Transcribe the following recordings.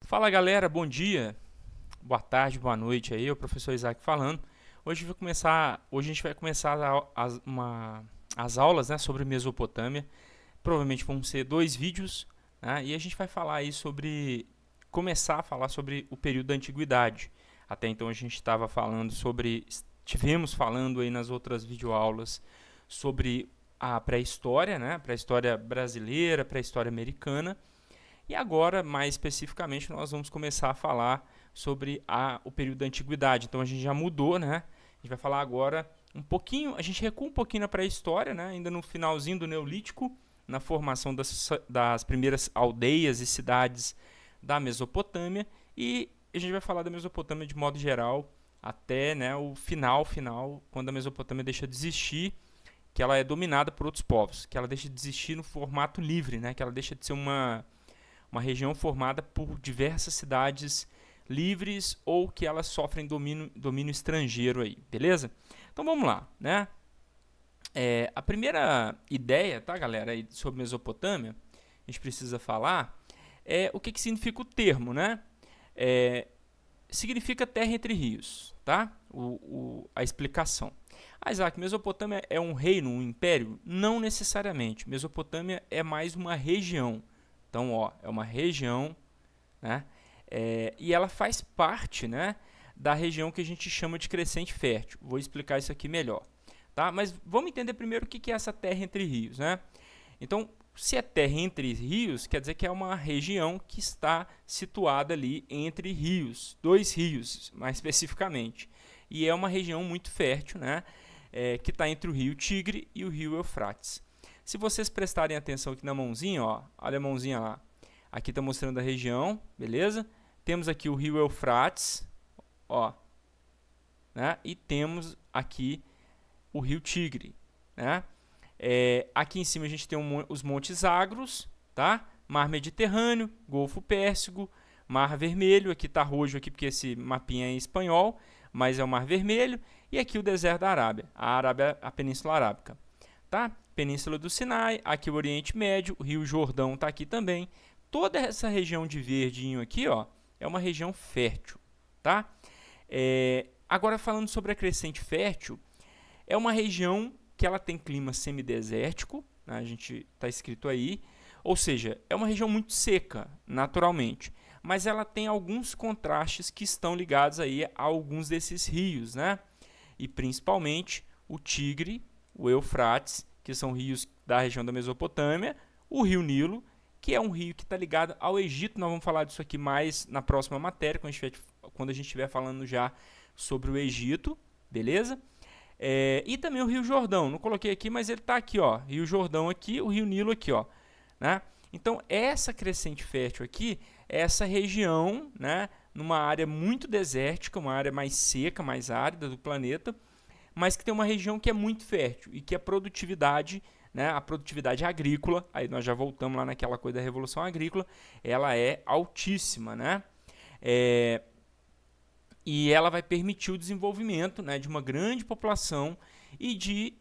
Fala galera, bom dia, boa tarde, boa noite aí, o professor Isaac falando. Hoje a gente vai começar as aulas, né, sobre Mesopotâmia. Provavelmente vão ser 2 vídeos, né, e a gente vai falar aí começar a falar sobre o período da Antiguidade. Até então a gente estava falando tivemos falando aí nas outras videoaulas sobre a pré-história, né, pré-história brasileira, pré-história americana. E agora, mais especificamente, nós vamos começar a falar sobre o período da Antiguidade. Então a gente já mudou, né? A gente vai falar agora um pouquinho, a gente recua um pouquinho na pré-história, né? Ainda no finalzinho do Neolítico, na formação das primeiras aldeias e cidades da Mesopotâmia. E a gente vai falar da Mesopotâmia de modo geral até, né, o final, quando a Mesopotâmia deixa de existir, que ela é dominada por outros povos, que ela deixa de existir no formato livre, né? Que ela deixa de ser uma região formada por diversas cidades livres ou que elas sofrem domínio estrangeiro aí, beleza? Então vamos lá, né? A primeira ideia, tá, galera, aí sobre Mesopotâmia, a gente precisa falar o que significa o termo, né? Significa terra entre rios, tá? A explicação. Isaac, Mesopotâmia é um reino, um império? Não necessariamente. Mesopotâmia é mais uma região. Então, é uma região, né? E ela faz parte, né, da região que a gente chama de crescente fértil. Vou explicar isso aqui melhor, tá? Mas vamos entender primeiro o que é essa terra entre rios, né? Então, se é terra entre rios, quer dizer que é uma região que está situada ali entre rios, 2 rios, mais especificamente. E é uma região muito fértil, né, que está entre o rio Tigre e o rio Eufrates. Se vocês prestarem atenção aqui na mãozinha, olha a mãozinha lá. Aqui está mostrando a região, beleza? Temos aqui o rio Eufrates, né? E temos aqui o rio Tigre, né? Aqui em cima a gente tem os Montes Zagros, tá? Mar Mediterrâneo, Golfo Pérsico, Mar Vermelho. Aqui está roxo aqui porque esse mapinha é em espanhol, mas é o Mar Vermelho. E aqui o deserto da Arábia, a Península Arábica, tá? Península do Sinai, aqui o Oriente Médio, o Rio Jordão está aqui também. Toda essa região de verdinho aqui, é uma região fértil, tá? Agora falando sobre a crescente fértil, é uma região que ela tem clima semidesértico, né? A gente está escrito aí, ou seja, é uma região muito seca, naturalmente, mas ela tem alguns contrastes que estão ligados aí a alguns desses rios, né? E principalmente o Tigre, o Eufrates, que são rios da região da Mesopotâmia, o rio Nilo, que é um rio que está ligado ao Egito. Nós vamos falar disso aqui mais na próxima matéria, quando a gente estiver falando já sobre o Egito, beleza? E também o rio Jordão, não coloquei aqui, mas ele está aqui, Rio Jordão aqui, o rio Nilo aqui, né? Então, essa crescente fértil aqui, é essa região, né, numa área muito desértica, uma área mais seca, mais árida do planeta, mas que tem uma região que é muito fértil e que a produtividade, né, a produtividade agrícola, aí nós já voltamos lá naquela coisa da Revolução Agrícola, ela é altíssima, né? E ela vai permitir o desenvolvimento, né, de uma grande população e de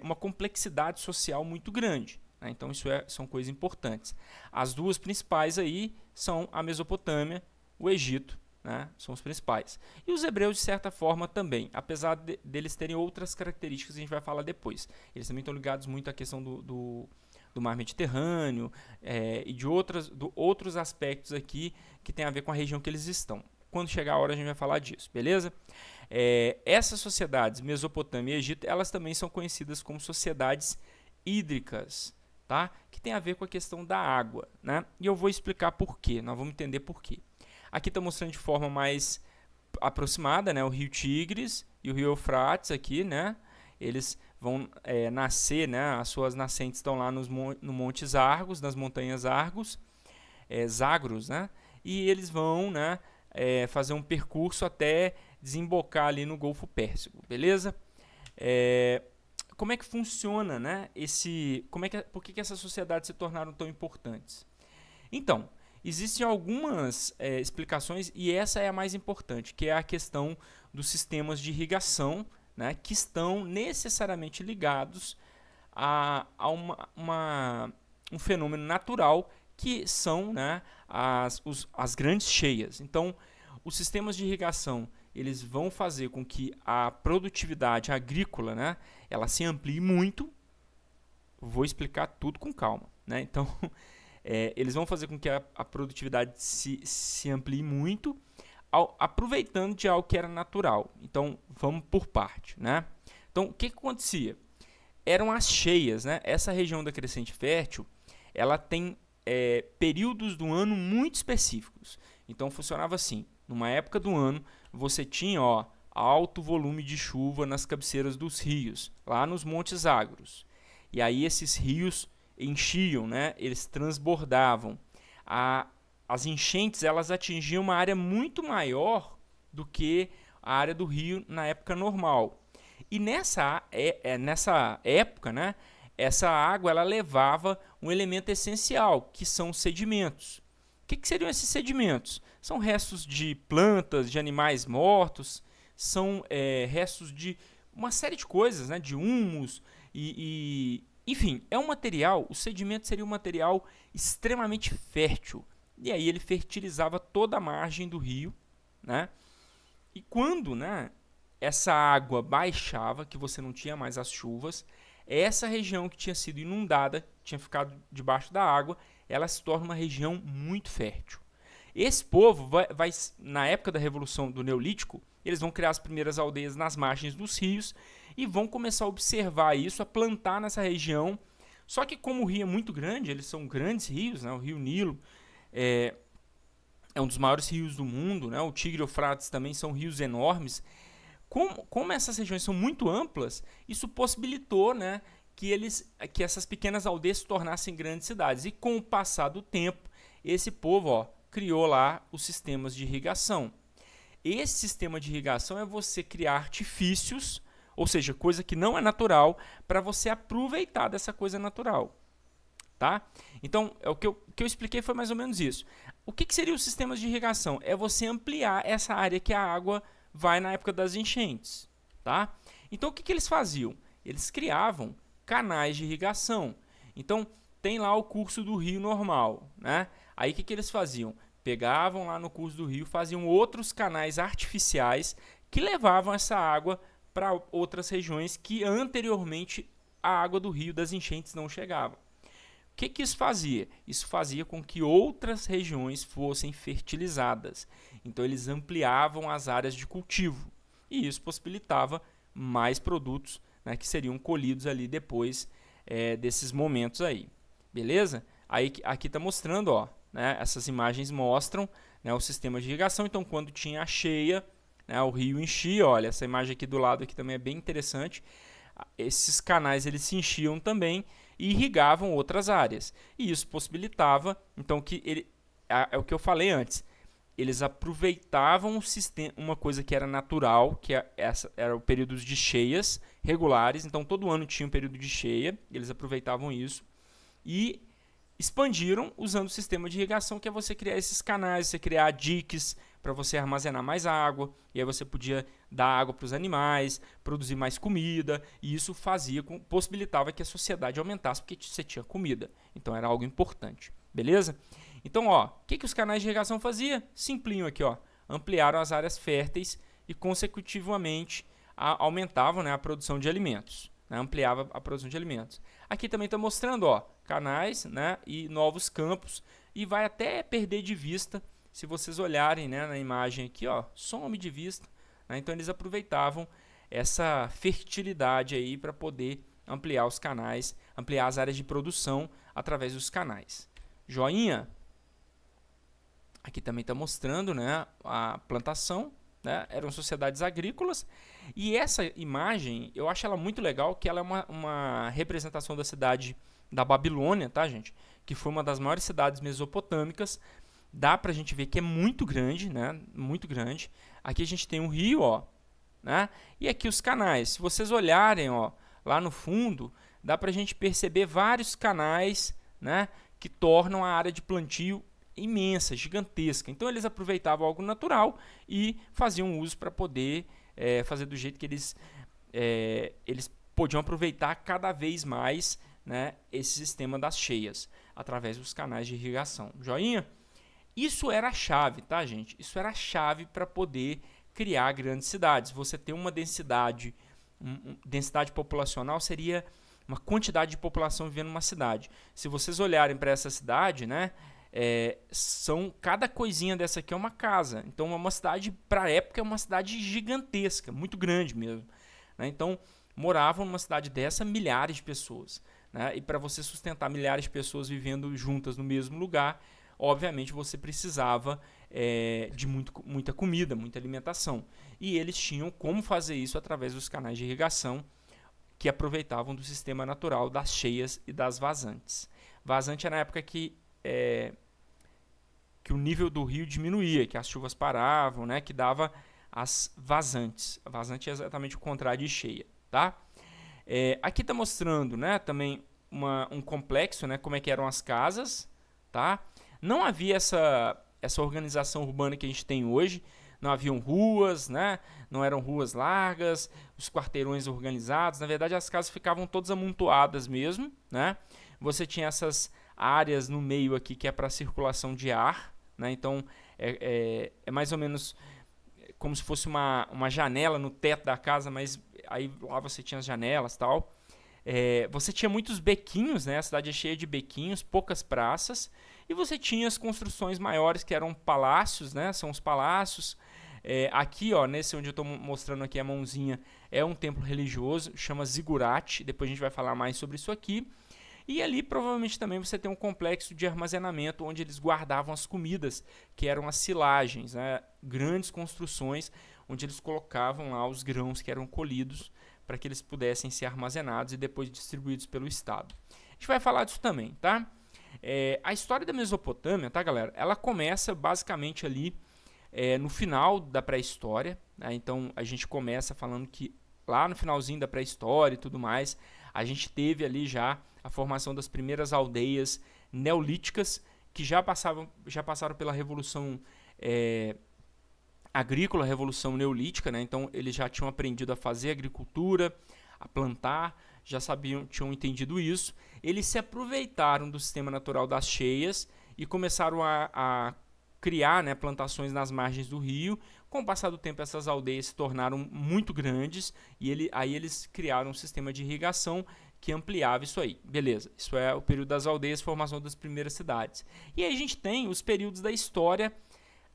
uma complexidade social muito grande, né? Então isso são coisas importantes. As duas principais aí são a Mesopotâmia, o Egito, né, são os principais. E os hebreus, de certa forma, também, apesar deles terem outras características que a gente vai falar depois. Eles também estão ligados muito à questão do Mar Mediterrâneo e de outros aspectos aqui que tem a ver com a região que eles estão. Quando chegar a hora a gente vai falar disso, beleza? Essas sociedades, Mesopotâmia e Egito, elas também são conhecidas como sociedades hídricas, tá? Que tem a ver com a questão da água, né? E eu vou explicar por quê, nós vamos entender por quê. Aqui está mostrando de forma mais aproximada, né, o rio Tigres e o rio Eufrates aqui, né? Eles vão nascer, né? As suas nascentes estão lá no Monte Zagros, nas montanhas Zagros, né? E eles vão, né, fazer um percurso até desembocar ali no Golfo Pérsico, beleza? Como é que funciona, né? Por que essas sociedades se tornaram tão importantes? Então, existem algumas explicações e essa é a mais importante, que é a questão dos sistemas de irrigação, né, que estão necessariamente ligados a um fenômeno natural que são, né, as grandes cheias. Então, os sistemas de irrigação eles vão fazer com que a produtividade agrícola, né, ela se amplie muito. Vou explicar tudo com calma, né? Então, eles vão fazer com que a produtividade se amplie muito, aproveitando de algo que era natural. Então, vamos por parte, né? Então, o que acontecia? Eram as cheias, né? Essa região da Crescente Fértil, ela tem períodos do ano muito específicos. Então, funcionava assim. Numa época do ano, você tinha alto volume de chuva nas cabeceiras dos rios, lá nos Montes Agros. E aí esses rios enchiam, né? Eles transbordavam. As enchentes elas atingiam uma área muito maior do que a área do rio na época normal. E nessa época, né, essa água ela levava um elemento essencial, que são os sedimentos. O que seriam esses sedimentos? São restos de plantas, de animais mortos, são restos de uma série de coisas, né, de humus enfim, é um material, o sedimento seria um material extremamente fértil. E aí ele fertilizava toda a margem do rio, né? E quando, né, essa água baixava, que você não tinha mais as chuvas, essa região que tinha sido inundada, tinha ficado debaixo da água, ela se torna uma região muito fértil. Esse povo vai na época da Revolução do Neolítico, eles vão criar as primeiras aldeias nas margens dos rios e vão começar a observar isso, a plantar nessa região. Só que como o rio é muito grande, eles são grandes rios, né? O rio Nilo é um dos maiores rios do mundo, né? O Tigre e o Eufrates também são rios enormes. Como essas regiões são muito amplas, isso possibilitou, né, que essas pequenas aldeias se tornassem grandes cidades. E com o passar do tempo, esse povo criou lá os sistemas de irrigação. Esse sistema de irrigação é você criar artifícios, ou seja, coisa que não é natural, para você aproveitar dessa coisa natural. Tá? Então, o que eu expliquei foi mais ou menos isso. O que seriam os sistemas de irrigação? É você ampliar essa área que a água vai na época das enchentes. Tá? Então, o que eles faziam? Eles criavam canais de irrigação. Então, tem lá o curso do rio normal. Né? Aí, o que eles faziam? Pegavam lá no curso do rio, faziam outros canais artificiais que levavam essa água para outras regiões que anteriormente a água do rio das enchentes não chegava. O que isso fazia? Isso fazia com que outras regiões fossem fertilizadas. Então eles ampliavam as áreas de cultivo e isso possibilitava mais produtos, né, que seriam colhidos ali depois desses momentos aí. Beleza? Aí aqui está mostrando, né, essas imagens mostram, né, o sistema de irrigação. Então quando tinha a cheia, né, o rio enchia. Olha, essa imagem aqui do lado aqui também é bem interessante. Esses canais eles se enchiam também e irrigavam outras áreas. E isso possibilitava, então, é o que eu falei antes. Eles aproveitavam o sistema, uma coisa que era natural, que era o período de cheias regulares. Então todo ano tinha um período de cheia, eles aproveitavam isso e expandiram usando o sistema de irrigação, que é você criar esses canais, você criar diques para você armazenar mais água, e aí você podia dar água para os animais, produzir mais comida, e isso possibilitava que a sociedade aumentasse, porque você tinha comida. Então era algo importante, beleza? Então, o que os canais de irrigação faziam? Simplinho aqui, ampliaram as áreas férteis e, consecutivamente, aumentavam, né, a produção de alimentos. Né, ampliava a produção de alimentos. Aqui também está mostrando canais, né, e novos campos, e vai até perder de vista, se vocês olharem, né, na imagem aqui, some de vista. Né, então eles aproveitavam essa fertilidade aí para poder ampliar os canais, ampliar as áreas de produção através dos canais. Joinha? Aqui também está mostrando, né, a plantação. Né, eram sociedades agrícolas, e essa imagem eu acho ela muito legal, que ela é uma representação da cidade da Babilônia, tá, gente? Que foi uma das maiores cidades mesopotâmicas. Dá pra gente ver que é muito grande, né? Muito grande. Aqui a gente tem um rio, né? E aqui os canais. Se vocês olharem, lá no fundo, dá pra gente perceber vários canais, né, que tornam a área de plantio imensa, gigantesca. Então eles aproveitavam algo natural e faziam uso para poder fazer do jeito que eles podiam aproveitar cada vez mais né, esse sistema das cheias, através dos canais de irrigação. Joinha? Isso era a chave, tá, gente? Isso era a chave para poder criar grandes cidades. Você ter uma densidade populacional seria uma quantidade de população vivendo numa cidade. Se vocês olharem para essa cidade, né, cada coisinha dessa aqui é uma casa. Então, é uma cidade, para a época, é uma cidade gigantesca, muito grande mesmo, né? Então, moravam numa cidade dessa milhares de pessoas, né? E para você sustentar milhares de pessoas vivendo juntas no mesmo lugar, obviamente você precisava de muita comida, muita alimentação. E eles tinham como fazer isso através dos canais de irrigação, que aproveitavam do sistema natural das cheias e das vazantes. Vazante é na época que o nível do rio diminuía, que as chuvas paravam, né, que dava as vazantes. A vazante é exatamente o contrário de cheia, tá? Aqui está mostrando, né, também um complexo, né, como é que eram as casas, tá? Não havia essa organização urbana que a gente tem hoje. Não haviam ruas, né? Não eram ruas largas, os quarteirões organizados. Na verdade, as casas ficavam todas amontoadas mesmo, né? Você tinha essas áreas no meio aqui que é para circulação de ar, né? Então, é mais ou menos como se fosse uma janela no teto da casa, mas aí lá você tinha as janelas e tal. Você tinha muitos bequinhos, né? A cidade é cheia de bequinhos, poucas praças. E você tinha as construções maiores, que eram palácios, né? São os palácios. Aqui, ó, nesse onde eu estou mostrando aqui a mãozinha, é um templo religioso, chama Ziggurat. Depois a gente vai falar mais sobre isso aqui. E ali provavelmente também você tem um complexo de armazenamento onde eles guardavam as comidas, que eram as silagens, né? Grandes construções onde eles colocavam lá os grãos que eram colhidos para que eles pudessem ser armazenados e depois distribuídos pelo Estado. A gente vai falar disso também, tá? A história da Mesopotâmia, tá, galera? Ela começa basicamente ali no final da pré-história, né? Então a gente começa falando que lá no finalzinho da pré-história e tudo mais, a gente teve ali já a formação das primeiras aldeias neolíticas que já passaram pela revolução agrícola, revolução neolítica, né? Então eles já tinham aprendido a fazer agricultura, a plantar, já tinham entendido isso. Eles se aproveitaram do sistema natural das cheias e começaram a criar, né, plantações nas margens do rio. Com o passar do tempo, essas aldeias se tornaram muito grandes e aí eles criaram um sistema de irrigação que ampliava isso aí. Beleza, isso é o período das aldeias, formação das primeiras cidades. E aí a gente tem os períodos da história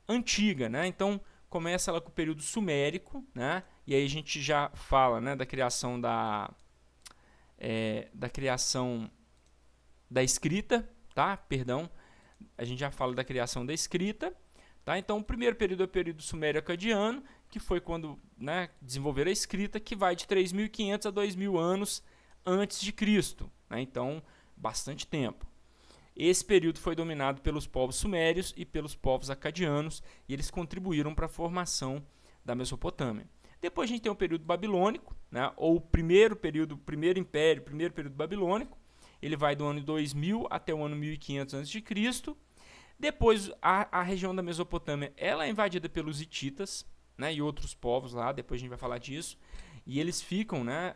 antiga, né? Então começa ela com o período sumérico, né? E aí a gente já fala, né, da criação da escrita, tá? Perdão, a gente já fala da criação da escrita, tá? Então o primeiro período é o período sumério-acadiano, que foi quando, né, desenvolveram a escrita, que vai de 3.500 a 2.000 anos antes de Cristo, né? Então bastante tempo. Esse período foi dominado pelos povos sumérios e pelos povos acadianos, e eles contribuíram para a formação da Mesopotâmia. Depois a gente tem o período babilônico, né, ou o primeiro império, primeiro período babilônico. Ele vai do ano 2000 até o ano 1500 a.C. Depois a região da Mesopotâmia ela é invadida pelos hititas, né, e outros povos lá, depois a gente vai falar disso. E eles ficam, né,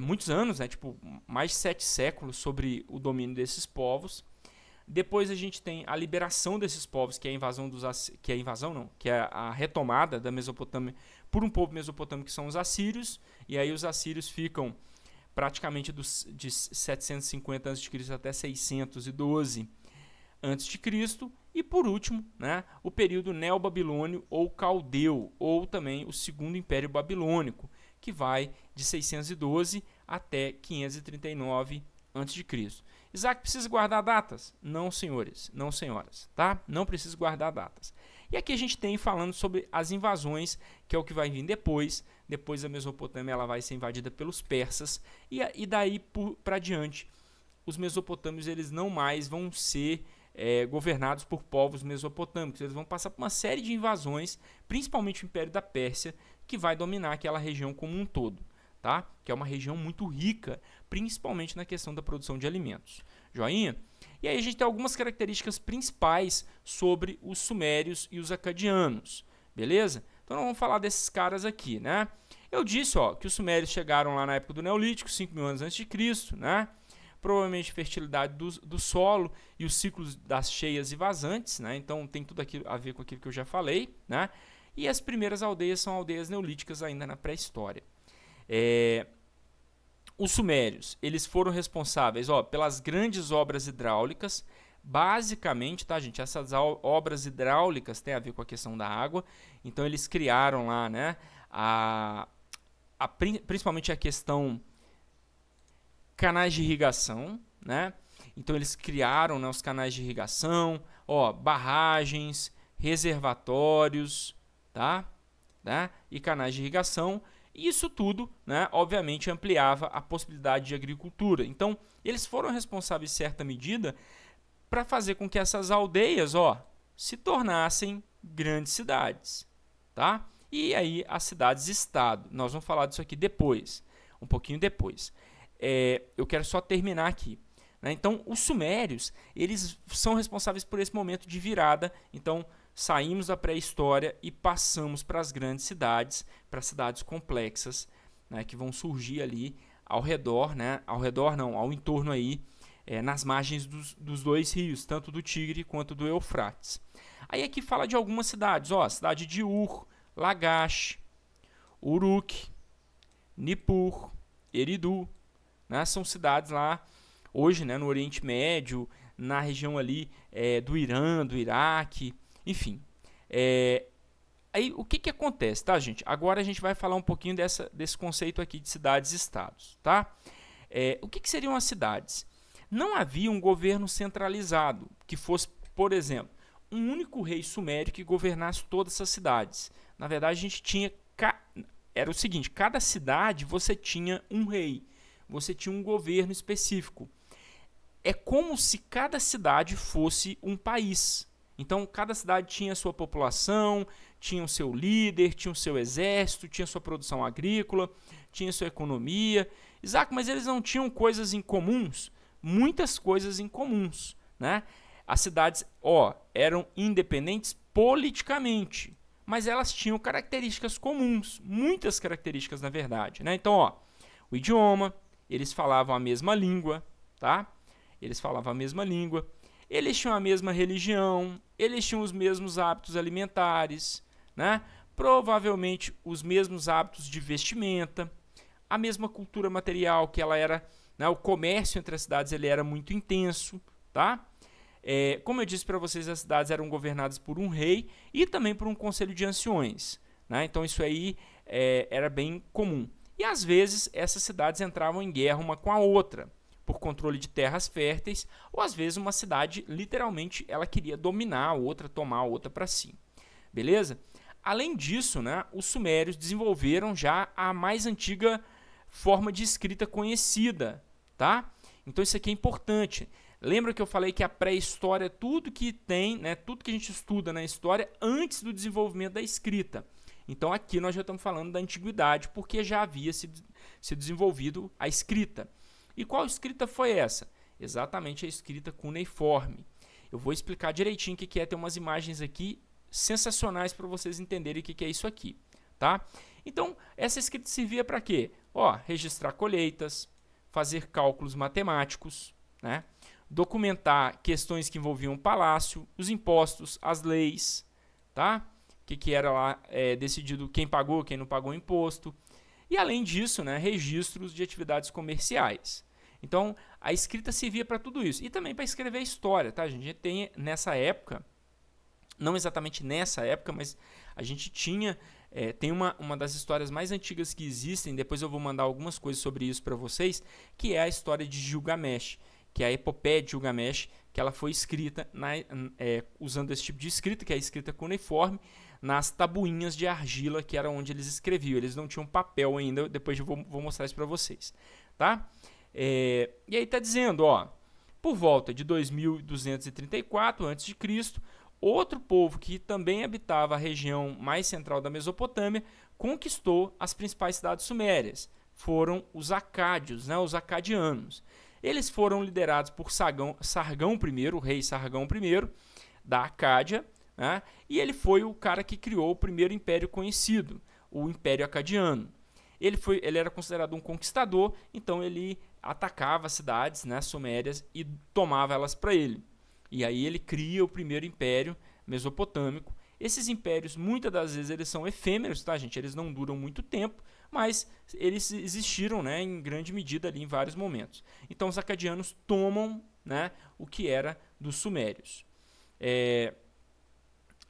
muitos anos, né, tipo, mais de 7 séculos sobre o domínio desses povos. Depois a gente tem a liberação desses povos, que é a retomada da Mesopotâmia por um povo mesopotâmico, que são os assírios. E aí os assírios ficam praticamente de 750 a.C. até 612 a.C. E por último, né, o período neobabilônio ou caldeu, ou também o segundo império babilônico, que vai de 612 até 539 a.C. Isaac, precisa guardar datas? Não, senhores, não, senhoras, tá? Não precisa guardar datas. E aqui a gente tem falando sobre as invasões, que é o que vai vir depois. Depois a Mesopotâmia ela vai ser invadida pelos persas, e daí para diante os mesopotâmios eles não mais vão ser governados por povos mesopotâmicos. Eles vão passar por uma série de invasões, principalmente o Império da Pérsia, que vai dominar aquela região como um todo, tá? Que é uma região muito rica, principalmente na questão da produção de alimentos. Joinha? E aí a gente tem algumas características principais sobre os sumérios e os acadianos, beleza? Então vamos falar desses caras aqui, né? Eu disse, ó, que os sumérios chegaram lá na época do Neolítico, 5.000 anos antes de Cristo, né? provavelmente fertilidade do solo e os ciclos das cheias e vazantes, né? Então tem tudo aquilo a ver com aquilo que eu já falei, né? E as primeiras aldeias são aldeias neolíticas ainda na pré-história. Os sumérios, eles foram responsáveis, pelas grandes obras hidráulicas. Basicamente, tá, gente, essas obras hidráulicas têm a ver com a questão da água. Então eles criaram lá, né, principalmente a questão canais de irrigação, né? Então eles criaram, né, os canais de irrigação, barragens, reservatórios, tá? E canais de irrigação. E isso tudo, né, obviamente ampliava a possibilidade de agricultura. Então eles foram responsáveis em certa medida para fazer com que essas aldeias, se tornassem grandes cidades, tá? E aí as cidades-estado. Nós vamos falar disso aqui depois, um pouquinho depois. Eu quero só terminar aqui, né? Então, os sumérios, eles são responsáveis por esse momento de virada. Então, saímos da pré-história e passamos para as grandes cidades, para cidades complexas, né, que vão surgir ali ao redor, né? Ao entorno aí, nas margens dos dois rios, tanto do Tigre quanto do Eufrates. Aí aqui fala de algumas cidades, cidade de Ur, Lagash, Uruk, Nippur, Eridu, né? São cidades lá, hoje, né, no Oriente Médio, na região ali do Irã, do Iraque, enfim. Aí o que acontece, tá, gente? Agora a gente vai falar um pouquinho desse conceito aqui de cidades-estados, tá? O que seriam as cidades? Não havia um governo centralizado, que fosse, por exemplo, um único rei sumério que governasse todas essas cidades. Na verdade, a gente tinha... Era o seguinte, cada cidade você tinha um rei, você tinha um governo específico. É como se cada cidade fosse um país. Então, cada cidade tinha sua população, tinha o seu líder, tinha o seu exército, tinha sua produção agrícola, tinha sua economia. Isaac, mas eles não tinham coisas em comuns? Muitas coisas em comuns, né? As cidades, eram independentes politicamente, mas elas tinham características comuns, muitas características, na verdade, né? Então, o idioma, eles falavam a mesma língua, tá? Eles falavam a mesma língua. Eles tinham a mesma religião, eles tinham os mesmos hábitos alimentares, né? Provavelmente os mesmos hábitos de vestimenta, a mesma cultura material, que ela era, né, o comércio entre as cidades ele era muito intenso, tá? Como eu disse para vocês, as cidades eram governadas por um rei e também por um conselho de anciões, né? Então isso aí era bem comum. E às vezes essas cidades entravam em guerra uma com a outra, por controle de terras férteis, ou às vezes uma cidade, literalmente, ela queria dominar a outra, tomar a outra para si. Beleza? Além disso, né, os sumérios desenvolveram já a mais antiga forma de escrita conhecida, tá? Então isso aqui é importante. Lembra que eu falei que a pré-história é tudo que tem, né, tudo que a gente estuda na história antes do desenvolvimento da escrita. Então aqui nós já estamos falando da antiguidade, porque já havia se desenvolvido a escrita. E qual escrita foi essa? Exatamente a escrita cuneiforme. Eu vou explicar direitinho o que é, tem umas imagens aqui sensacionais para vocês entenderem o que é isso aqui, tá? Então, essa escrita servia para quê? Registrar colheitas, fazer cálculos matemáticos, né? Documentar questões que envolviam o palácio, os impostos, as leis, tá? Que era lá decidido quem pagou, quem não pagou imposto. E além disso, né, registros de atividades comerciais. Então, a escrita servia para tudo isso. E também para escrever história, tá? A gente tem nessa época, não exatamente nessa época, mas a gente tinha, tem uma das histórias mais antigas que existem, depois eu vou mandar algumas coisas sobre isso para vocês, que é a história de Gilgamesh, que é a epopeia de Gilgamesh, que ela foi escrita usando esse tipo de escrita, que é a escrita cuneiforme, nas tabuinhas de argila, que era onde eles escreviam. Eles não tinham papel ainda, depois eu vou mostrar isso para vocês, tá? E aí está dizendo, por volta de 2234 a.C., outro povo que também habitava a região mais central da Mesopotâmia conquistou as principais cidades sumérias. Foram os acádios, né, os acadianos. Eles foram liderados por Sargão I, o rei Sargão I, da Acádia, né, e ele foi o cara que criou o primeiro império conhecido, o Império Acadiano. Ele era considerado um conquistador, então ele atacava as cidades, né, sumérias e tomava elas para ele. E aí ele cria o primeiro império mesopotâmico. Esses impérios, muitas das vezes, eles são efêmeros, tá, gente? Eles não duram muito tempo, mas eles existiram, né, em grande medida ali em vários momentos. Então os acadianos tomam, né, o que era dos sumérios.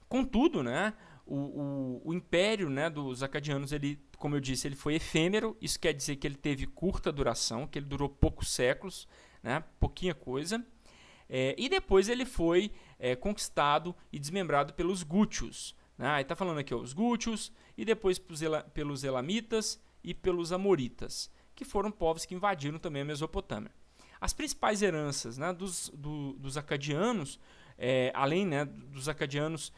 Contudo, né, o império, né, dos acadianos, ele, como eu disse, ele foi efêmero. Isso quer dizer que ele teve curta duração, que ele durou poucos séculos, né, pouquinha coisa. E depois ele foi conquistado e desmembrado pelos gútios. Né? Aí está falando aqui, ó, os gútios, e depois pelos elamitas e pelos amoritas, que foram povos que invadiram também a Mesopotâmia. As principais heranças, né, dos acadianos, além, né, dos acadianos,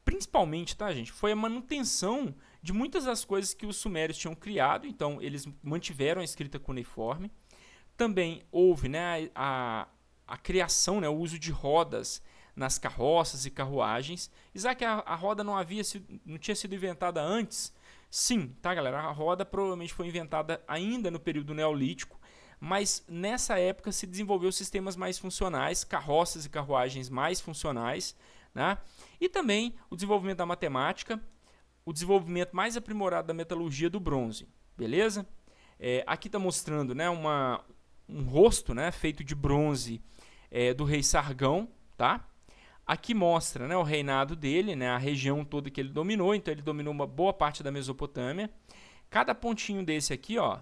principalmente, tá, gente, foi a manutenção de muitas das coisas que os sumérios tinham criado. Então eles mantiveram a escrita cuneiforme. Também houve, né, a criação, né, o uso de rodas nas carroças e carruagens. E já que a roda não tinha sido inventada antes, sim, tá, galera? A roda provavelmente foi inventada ainda no período neolítico, mas nessa época se desenvolveu sistemas mais funcionais, carroças e carruagens mais funcionais, né? E também o desenvolvimento da matemática, o desenvolvimento mais aprimorado da metalurgia do bronze, beleza? Aqui está mostrando, né, um rosto, né, feito de bronze do rei Sargão, tá? Aqui mostra, né, o reinado dele, né, a região toda que ele dominou. Então ele dominou uma boa parte da Mesopotâmia. Cada pontinho desse aqui, ó,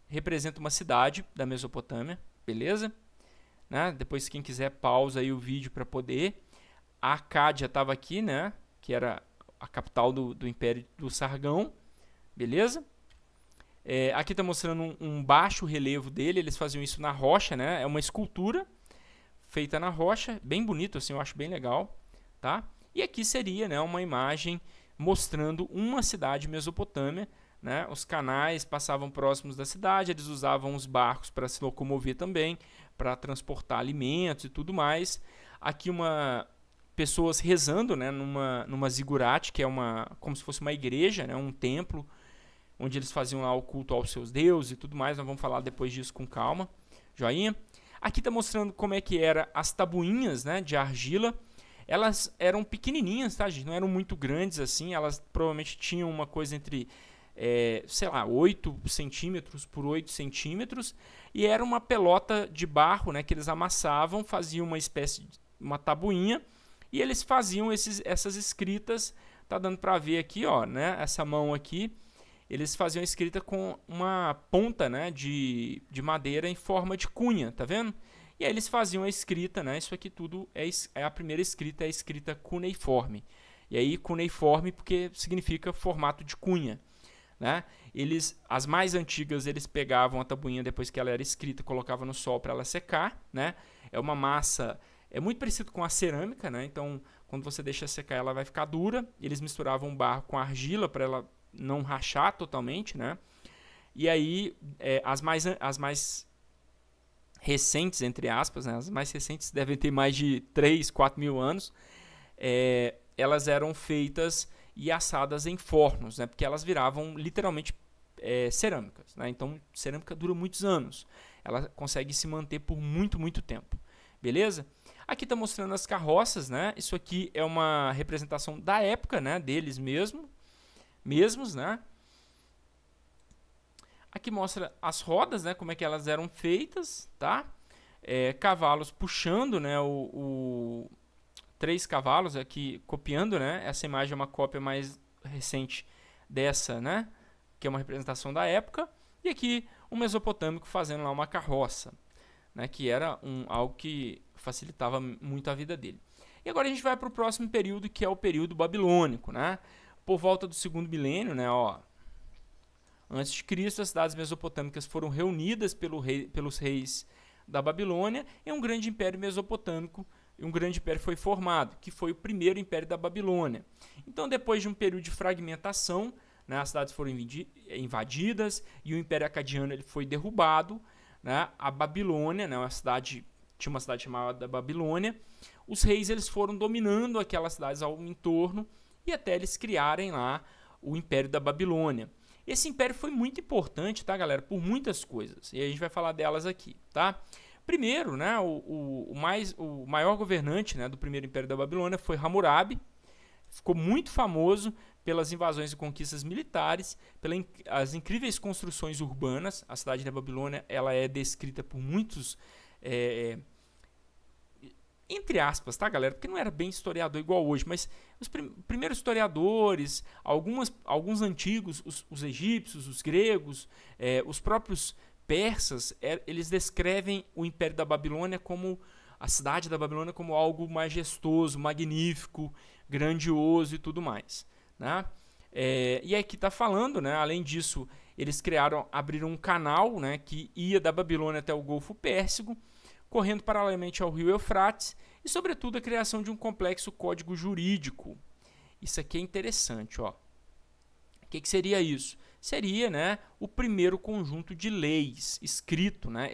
representa uma cidade da Mesopotâmia, beleza? Né? Depois, quem quiser, pausa aí o vídeo para poder. A Acádia estava aqui, né, que era a capital do Império do Sargão, beleza? Aqui está mostrando um baixo relevo dele. Eles faziam isso na rocha, né? É uma escultura feita na rocha, bem bonito, assim, eu acho bem legal, tá? E aqui seria, né, uma imagem mostrando uma cidade Mesopotâmia, né? Os canais passavam próximos da cidade, eles usavam os barcos para se locomover também, para transportar alimentos e tudo mais. Aqui pessoas rezando, né, numa zigurate, que é como se fosse uma igreja, né, um templo, onde eles faziam lá o culto aos seus deuses e tudo mais. Nós vamos falar depois disso com calma. Joinha? Aqui está mostrando como é que eram as tabuinhas, né, de argila. Elas eram pequenininhas, tá, gente? Não eram muito grandes assim. Elas provavelmente tinham uma coisa entre, sei lá, 8 centímetros por 8 centímetros. E era uma pelota de barro, né, que eles amassavam, faziam uma espécie de uma tabuinha. E eles faziam essas escritas. Tá dando para ver aqui, ó, né, essa mão aqui. Eles faziam a escrita com uma ponta, né, de madeira em forma de cunha, tá vendo? E aí eles faziam a escrita, né? Isso aqui tudo é a primeira escrita, é a escrita cuneiforme. E aí cuneiforme porque significa formato de cunha, né? As mais antigas, eles pegavam a tabuinha depois que ela era escrita, colocavam no sol para ela secar, né? É uma massa, é muito parecido com a cerâmica, né? Então, quando você deixa secar, ela vai ficar dura. Eles misturavam barro com argila para ela não rachar totalmente, né? E aí as mais recentes, entre aspas, né? As mais recentes devem ter mais de 3, 4 mil anos, elas eram feitas e assadas em fornos, né? Porque elas viravam literalmente cerâmicas, né? Então cerâmica dura muitos anos, ela consegue se manter por muito, muito tempo, beleza? Aqui está mostrando as carroças, né? Isso aqui é uma representação da época, né? Deles mesmos, né? Aqui mostra as rodas, né? Como é que elas eram feitas, tá? Cavalos puxando, né? 3 cavalos aqui copiando, né? Essa imagem é uma cópia mais recente dessa, né? Que é uma representação da época. E aqui um mesopotâmico fazendo lá uma carroça, né? Que era algo que facilitava muito a vida dele. E agora a gente vai para o próximo período, que é o período babilônico, né? Por volta do 2º milênio, né, ó, antes de Cristo, as cidades mesopotâmicas foram reunidas pelos reis da Babilônia em um grande império mesopotâmico, e um grande império foi formado, que foi o primeiro império da Babilônia. Então, depois de um período de fragmentação, né, as cidades foram invadidas e o Império Acadiano ele foi derrubado, né, a Babilônia, né, tinha uma cidade chamada Babilônia. Os reis eles foram dominando aquelas cidades ao entorno, e até eles criarem lá o Império da Babilônia. Esse império foi muito importante, tá, galera? Por muitas coisas. E a gente vai falar delas aqui, tá? Primeiro, né, o maior governante, né, do primeiro império da Babilônia foi Hammurabi. Ficou muito famoso pelas invasões e conquistas militares, pelas incríveis construções urbanas. A cidade da Babilônia ela é descrita por muitos, entre aspas, tá, galera? Porque não era bem historiador igual hoje, mas os primeiros historiadores, alguns antigos, os egípcios, os gregos, os próprios persas, eles descrevem o Império da Babilônia como a cidade da Babilônia como algo majestoso, magnífico, grandioso e tudo mais, né? E aqui está falando, né? Além disso, eles abriram um canal, né, que ia da Babilônia até o Golfo Pérsico, correndo paralelamente ao rio Eufrates, e sobretudo a criação de um complexo código jurídico. Isso aqui é interessante, ó. O que seria isso? Seria, né, o primeiro conjunto de leis escrito, né?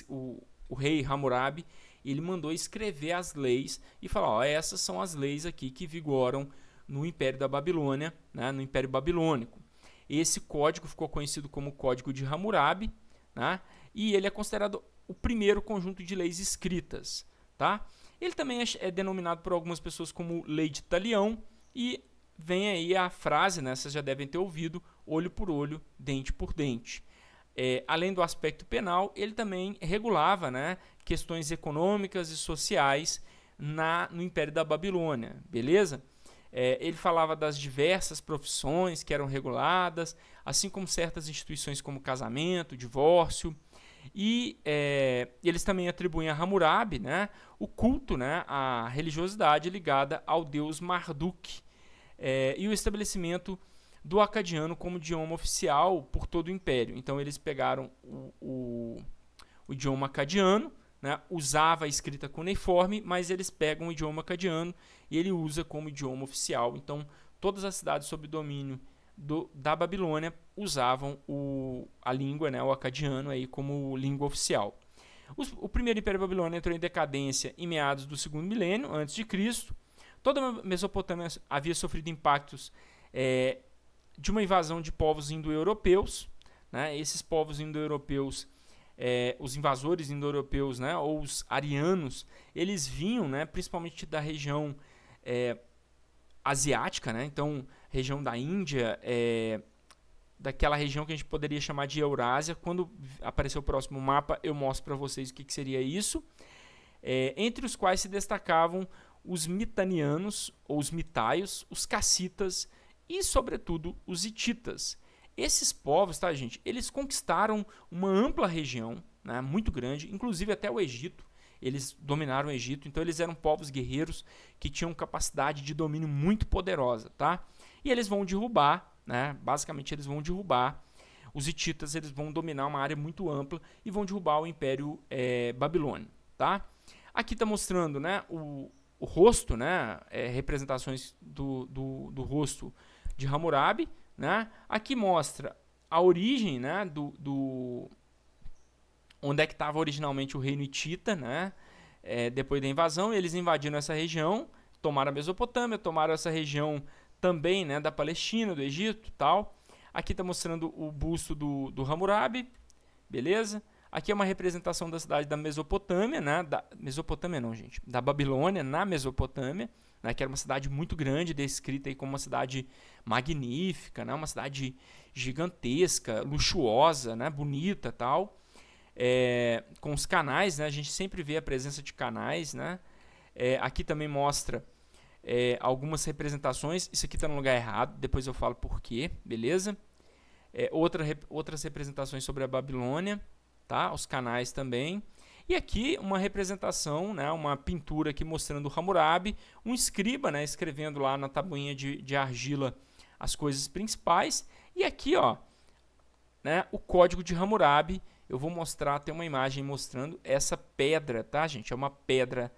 O rei Hammurabi, ele mandou escrever as leis e falar, ó, essas são as leis aqui que vigoram no Império da Babilônia, né, no Império Babilônico. Esse código ficou conhecido como Código de Hammurabi, né, e ele é considerado o primeiro conjunto de leis escritas, tá? Ele também é denominado por algumas pessoas como Lei de Talião, e vem aí a frase, né, vocês já devem ter ouvido, olho por olho, dente por dente. Além do aspecto penal, ele também regulava, né, questões econômicas e sociais no Império da Babilônia, beleza? Ele falava das diversas profissões que eram reguladas, assim como certas instituições como casamento, divórcio, e eles também atribuem a Hammurabi, né, o culto, né, à religiosidade ligada ao deus Marduk, e o estabelecimento do acadiano como idioma oficial por todo o Império. Então eles pegaram o idioma acadiano, né, usava a escrita cuneiforme, mas eles pegam o idioma acadiano e ele usa como idioma oficial. Então todas as cidades sob domínio da Babilônia usavam a língua, né, o acadiano aí como língua oficial. O primeiro Império Babilônico entrou em decadência em meados do segundo milênio antes de Cristo. Toda a Mesopotâmia havia sofrido impactos de uma invasão de povos indo-europeus, né? Esses povos indo-europeus, os invasores indo-europeus, né, ou os arianos, eles vinham, né, principalmente da região asiática, né? Então, região da Índia, daquela região que a gente poderia chamar de Eurásia. Quando aparecer o próximo mapa, eu mostro para vocês o que seria isso. Entre os quais se destacavam os mitanianos, ou os mitaios, os cassitas e, sobretudo, os hititas. Esses povos, tá, gente, eles conquistaram uma ampla região, né, muito grande, inclusive até o Egito. Eles dominaram o Egito, então eles eram povos guerreiros que tinham capacidade de domínio muito poderosa, tá? E eles vão derrubar, né, basicamente eles vão derrubar os hititas, eles vão dominar uma área muito ampla e vão derrubar o Império Babilônio, tá? Aqui está mostrando, né, o rosto, né, representações do rosto de Hammurabi, né? Aqui mostra a origem, né, onde é que estava originalmente o reino hitita, né? Depois da invasão, eles invadiram essa região, tomaram a Mesopotâmia, tomaram essa região também, né, da Palestina, do Egito, tal. Aqui está mostrando o busto do Hammurabi, beleza? Aqui é uma representação da cidade da Mesopotâmia, né? Mesopotâmia não, gente, da Babilônia na Mesopotâmia, né, que era uma cidade muito grande, descrita aí como uma cidade magnífica, né, uma cidade gigantesca, luxuosa, né, bonita, tal. Com os canais, né, a gente sempre vê a presença de canais, né. Aqui também mostra algumas representações. Isso aqui está no lugar errado, depois eu falo por quê, beleza? Outras representações sobre a Babilônia, tá? Os canais também. E aqui uma representação, né, uma pintura aqui mostrando Hammurabi, um escriba, né, escrevendo lá na tabuinha de argila as coisas principais. E aqui, ó, né, o código de Hammurabi. Eu vou mostrar, tem uma imagem mostrando essa pedra, tá, gente? É uma pedra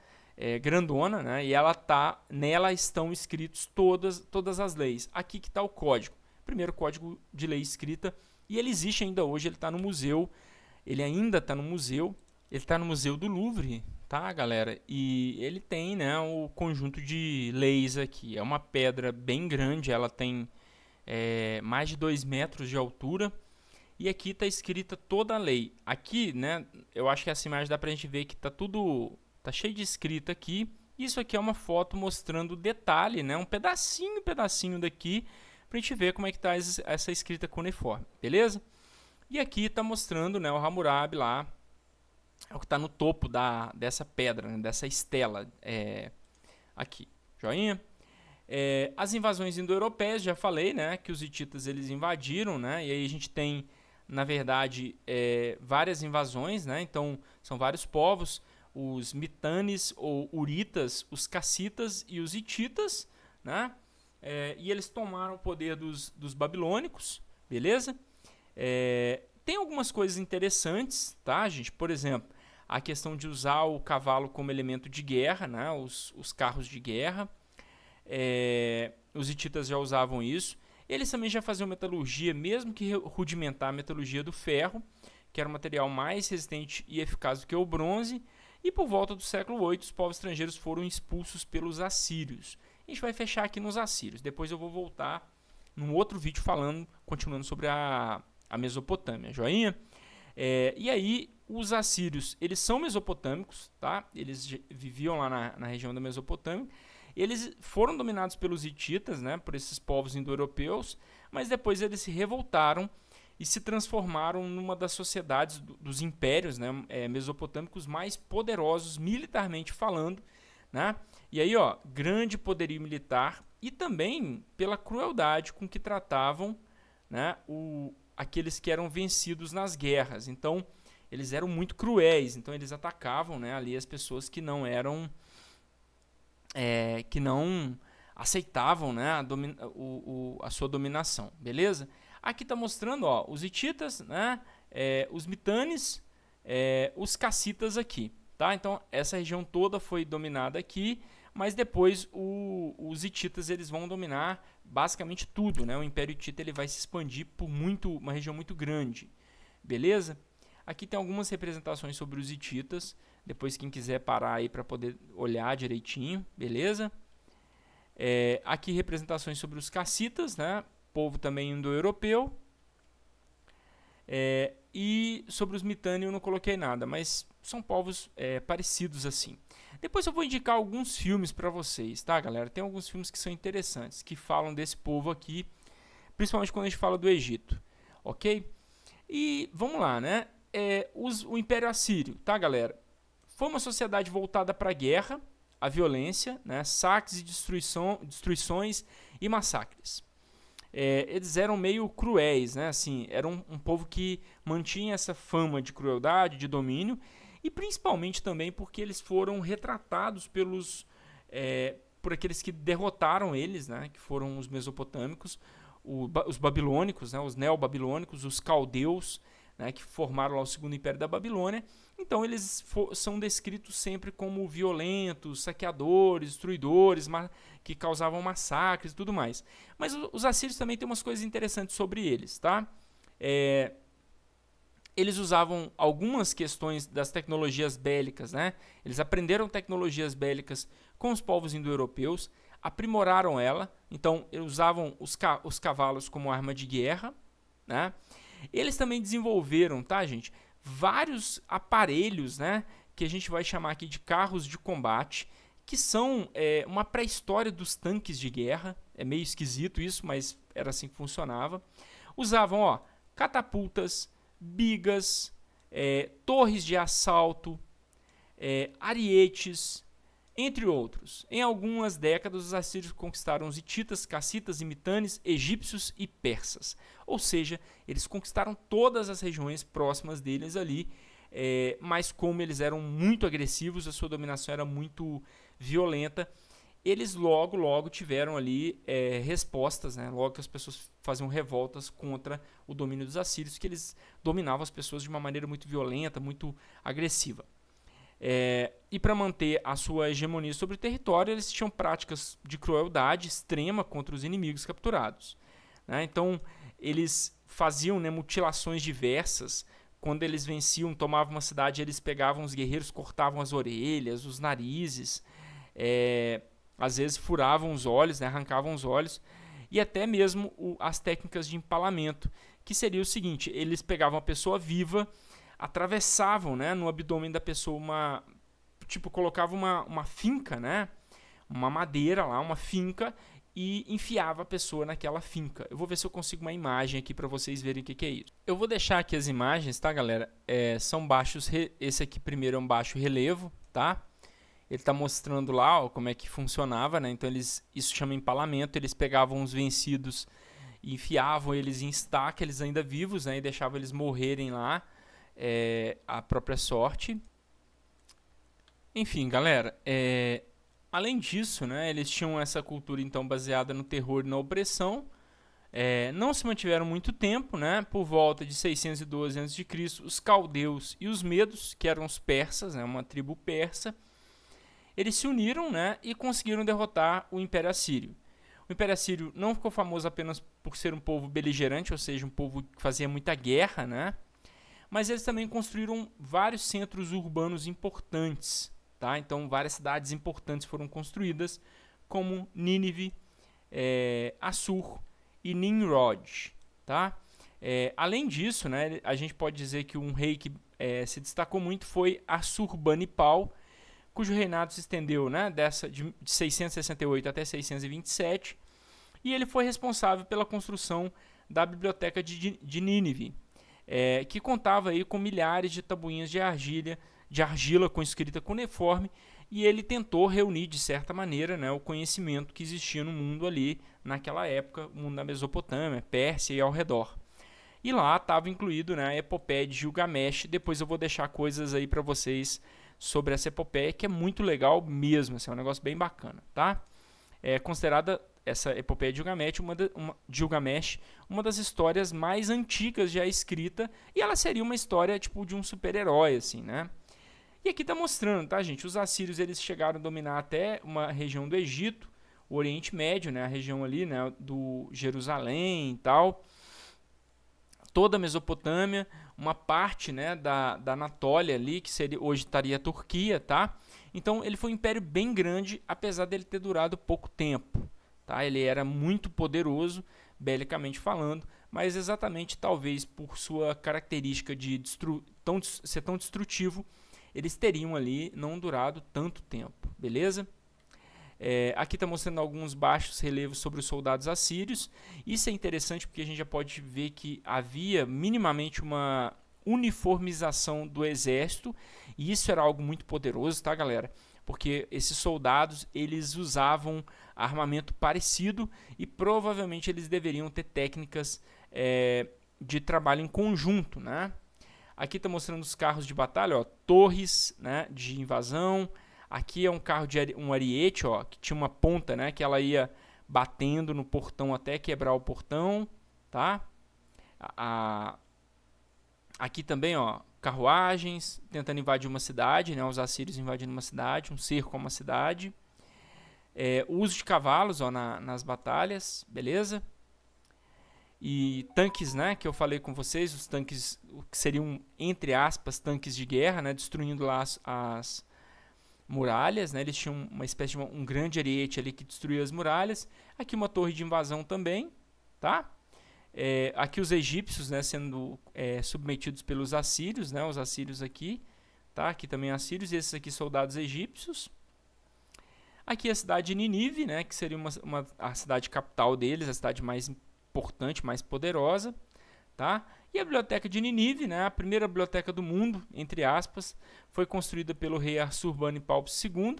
grandona, né? E nela estão escritos todas as leis. Aqui que está o código. Primeiro código de lei escrita. E ele existe ainda hoje, ele está no museu. Ele ainda está no museu. Ele está no Museu do Louvre, tá, galera? E ele tem, né, o conjunto de leis aqui. É uma pedra bem grande, ela tem mais de 2 metros de altura. E aqui está escrita toda a lei. Aqui, né, eu acho que essa imagem dá para a gente ver que tá cheio de escrita aqui. Isso aqui é uma foto mostrando o detalhe, né, um pedacinho daqui, para a gente ver como é que está essa escrita cuneiforme, beleza? E aqui está mostrando, né, o Hammurabi lá, é o que está no topo dessa pedra, né, dessa estela aqui, joinha? As invasões indo-europeias, já falei, né, que os hititas eles invadiram, né, e aí a gente tem, na verdade, várias invasões, né, então são vários povos, os mitanes ou uritas, os cassitas e os hititas, né, e eles tomaram o poder dos babilônicos, beleza? Tem algumas coisas interessantes, tá, gente? Por exemplo, a questão de usar o cavalo como elemento de guerra, né, os carros de guerra. Os hititas já usavam isso. Eles também já faziam metalurgia, mesmo que rudimentar, a metalurgia do ferro, que era um material mais resistente e eficaz do que o bronze. E por volta do século VIII, os povos estrangeiros foram expulsos pelos assírios. A gente vai fechar aqui nos assírios. Depois eu vou voltar num outro vídeo continuando sobre a Mesopotâmia, joinha? E aí, os assírios, eles são mesopotâmicos, tá? Eles viviam lá na região da Mesopotâmia. Eles foram dominados pelos hititas, né, por esses povos indo-europeus, mas depois eles se revoltaram e se transformaram numa das sociedades dos impérios, né, mesopotâmicos mais poderosos militarmente falando, né? E aí, ó, grande poderio militar e também pela crueldade com que tratavam, né, aqueles que eram vencidos nas guerras. Então, eles eram muito cruéis, então eles atacavam, né, ali as pessoas que não eram que não aceitavam, né, a sua dominação, beleza? Aqui está mostrando, ó, os hititas, né, os mitanes, os cassitas aqui, tá? Então essa região toda foi dominada aqui, mas depois os hititas eles vão dominar basicamente tudo, né? O Império Hitita ele vai se expandir por uma região muito grande, beleza? Aqui tem algumas representações sobre os hititas. Depois quem quiser parar aí para poder olhar direitinho, beleza? Aqui representações sobre os cassitas, né? Povo também indo-europeu. E sobre os mitânios eu não coloquei nada, mas são povos parecidos assim. Depois eu vou indicar alguns filmes para vocês, tá, galera? Tem alguns filmes que são interessantes, que falam desse povo aqui, principalmente quando a gente fala do Egito, ok? E vamos lá, né? O Império Assírio, tá, galera? Foi uma sociedade voltada para a guerra, a violência, né, saques e destruições e massacres. Eles eram meio cruéis, né, assim, eram um povo que mantinha essa fama de crueldade, de domínio, e principalmente também porque eles foram retratados por aqueles que derrotaram eles, né, que foram os mesopotâmicos, os babilônicos, né, os neobabilônicos, os caldeus, né, que formaram lá o segundo império da Babilônia. Então eles são descritos sempre como violentos, saqueadores, destruidores, que causavam massacres e tudo mais. Mas os assírios também têm umas coisas interessantes sobre eles, tá? Eles usavam algumas questões das tecnologias bélicas, né? Eles aprenderam tecnologias bélicas com os povos indo-europeus, aprimoraram ela, então eles usavam os cavalos como arma de guerra, né? Eles também desenvolveram, tá, gente, vários aparelhos, né, que a gente vai chamar aqui de carros de combate, que são uma pré-história dos tanques de guerra. É meio esquisito isso, mas era assim que funcionava. Usavam, ó, catapultas, bigas, torres de assalto, arietes, entre outros. Em algumas décadas, os assírios conquistaram os hititas, cassitas e mitanes, egípcios e persas. Ou seja, eles conquistaram todas as regiões próximas deles ali, mas como eles eram muito agressivos, a sua dominação era muito violenta, eles logo tiveram ali respostas, né? Logo que as pessoas faziam revoltas contra o domínio dos assírios, que eles dominavam as pessoas de uma maneira muito violenta, muito agressiva. E para manter a sua hegemonia sobre o território, eles tinham práticas de crueldade extrema contra os inimigos capturados, né? Então, eles faziam, né, mutilações diversas. Quando eles venciam, tomavam uma cidade, eles pegavam os guerreiros, cortavam as orelhas, os narizes, às vezes furavam os olhos, né, arrancavam os olhos. e até mesmo as técnicas de empalamento, que seria o seguinte: eles pegavam a pessoa viva, atravessavam, né, no abdômen da pessoa colocavam uma finca, né, uma madeira lá, uma finca, e enfiava a pessoa naquela finca. Eu vou ver se eu consigo uma imagem aqui para vocês verem o que é isso. Eu vou deixar aqui as imagens, tá, galera? São baixos, esse aqui primeiro é um baixo relevo, tá? Ele está mostrando lá, ó, como é que funcionava, né? Então isso chama empalamento. Eles pegavam os vencidos e enfiavam eles em estaca, eles ainda vivos, né? E deixavam eles morrerem lá, a própria sorte. Enfim, galera, além disso, né, eles tinham essa cultura então baseada no terror e na opressão. Não se mantiveram muito tempo, né? Por volta de 612 a.C., os caldeus e os medos, que eram os persas, né, uma tribo persa, eles se uniram, né, e conseguiram derrotar o Império Assírio. O Império Assírio não ficou famoso apenas por ser um povo beligerante, ou seja, um povo que fazia muita guerra, né? Mas eles também construíram vários centros urbanos importantes, tá? Então, várias cidades importantes foram construídas, como Nínive, Assur e Nimrod, tá? Além disso, né, a gente pode dizer que um rei que se destacou muito foi Assurbanipal, cujo reinado se estendeu, né, de 668 até 627, e ele foi responsável pela construção da biblioteca de Nínive, que contava aí com milhares de tabuinhas de argila com escrita cuneiforme, e ele tentou reunir, de certa maneira, né, o conhecimento que existia no mundo ali, naquela época, o mundo da Mesopotâmia, Pérsia e ao redor. E lá estava incluído, né, a epopeia de Gilgamesh. Depois eu vou deixar coisas aí para vocês sobre essa epopeia, que é muito legal mesmo, assim, é um negócio bem bacana, tá? É considerada essa epopeia de Gilgamesh uma das histórias mais antigas já escrita, e ela seria uma história tipo de um super-herói, assim, né? E aqui está mostrando, tá, gente? Os assírios eles chegaram a dominar até uma região do Egito, o Oriente Médio, né, a região ali, né, do Jerusalém e tal, toda a Mesopotâmia, uma parte, né, da Anatólia ali, que hoje estaria a Turquia, tá? Então ele foi um império bem grande, apesar dele ter durado pouco tempo, tá? Ele era muito poderoso, belicamente falando, mas exatamente talvez por sua característica de ser tão destrutivo, eles teriam ali não durado tanto tempo, beleza? Aqui está mostrando alguns baixos relevos sobre os soldados assírios. Isso é interessante porque a gente já pode ver que havia minimamente uma uniformização do exército, e isso era algo muito poderoso, tá, galera? Porque esses soldados eles usavam armamento parecido e provavelmente eles deveriam ter técnicas de trabalho em conjunto, né? Aqui está mostrando os carros de batalha, ó, torres, né, de invasão. Aqui é um carro de um ariete, ó, que tinha uma ponta, né, que ela ia batendo no portão até quebrar o portão, tá? Aqui também, ó, carruagens tentando invadir uma cidade, né, os assírios invadindo uma cidade, um cerco a uma cidade. O uso de cavalos, ó, nas batalhas, beleza? E tanques, né, que eu falei com vocês, os tanques que seriam, entre aspas, tanques de guerra, né, destruindo lá as muralhas, né? Eles tinham uma espécie de um grande ariete ali que destruía as muralhas. Aqui uma torre de invasão também, tá? Aqui os egípcios, né, sendo submetidos pelos assírios, né? Os assírios aqui, tá? Aqui também assírios, e esses aqui soldados egípcios. Aqui a cidade de Nínive, né, que seria a cidade capital deles, a cidade mais importante, mais poderosa, tá? E a biblioteca de Nínive, né, a primeira biblioteca do mundo, entre aspas, foi construída pelo rei Assurbanipal II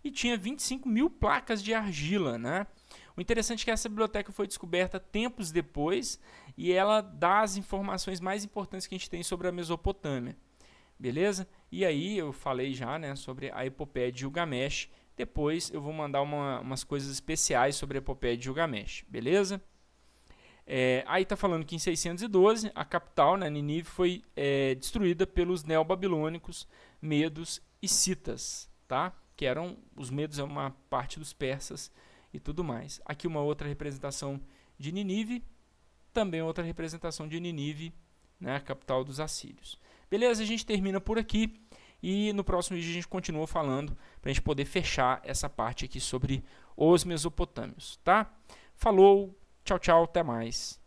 e tinha 25 mil placas de argila, né? O interessante é que essa biblioteca foi descoberta tempos depois e ela dá as informações mais importantes que a gente tem sobre a Mesopotâmia, beleza? E aí eu falei já, né, sobre a epopeia de Gilgamesh. Depois eu vou mandar umas coisas especiais sobre a epopeia de Gilgamesh, beleza? Aí está falando que em 612 a capital, né, Nínive, foi destruída pelos neobabilônicos, medos e citas, tá? Que eram os medos, é uma parte dos persas e tudo mais. Aqui uma outra representação de Nínive, também outra representação de Nínive, né, a capital dos assírios. Beleza, a gente termina por aqui e no próximo vídeo a gente continua falando para a gente poder fechar essa parte aqui sobre os mesopotâmios, tá? Falou! Tchau, tchau, até mais.